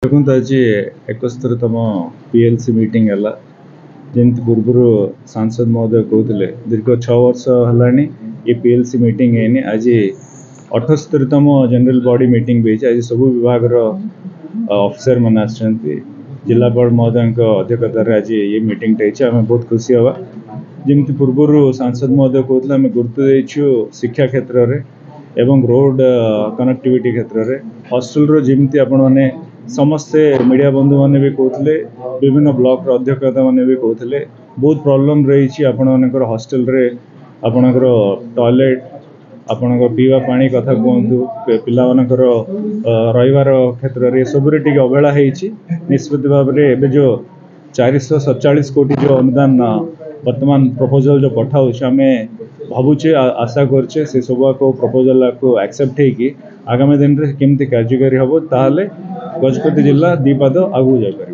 देखो आज 71तम PLC meeting है जमी पूर्व सांसद महोदय कहते दीर्घ 6 वर्ष है ये पीएलसी मीटिंग है आज 78तम जनरल बॉडी मीटिंग भी आज सब विभाग ऑफिसर मैंने जिलापाल महोदय अध्यक्षतार आज ये मीटिंग आम बहुत खुशी हवा जमी पूर्व सांसद महोदय कहते आम गुरुत्व देचु शिक्षा क्षेत्र में एवं रोड कनेक्टिविटी क्षेत्र में हॉस्टल जमी आपण मैंने समस्ते मीडिया बंधु मैंने भी कहते विभिन्न ब्लॉक अध्यक्षता मैंने भी कहते बहुत प्रॉब्लम रही आपण मानकर हॉस्टल रे आपणकर टॉयलेट आपणकर पीवा पानी कथा कहतु पिला मानकर रहिवार क्षेत्र में सब अवहेला होती निष्पत्ति भाव में एवं जो 447 कोटी जो अनुदान वर्तमान प्रपोजल जो पठाऊ आम भावुचे आशा करचे से सब को प्रपोजल को एक्सेप्ट होगी आगामी दिन में केमती कार्यकारी हम ताहले गजपति जिला 2 पाद आगू जापर।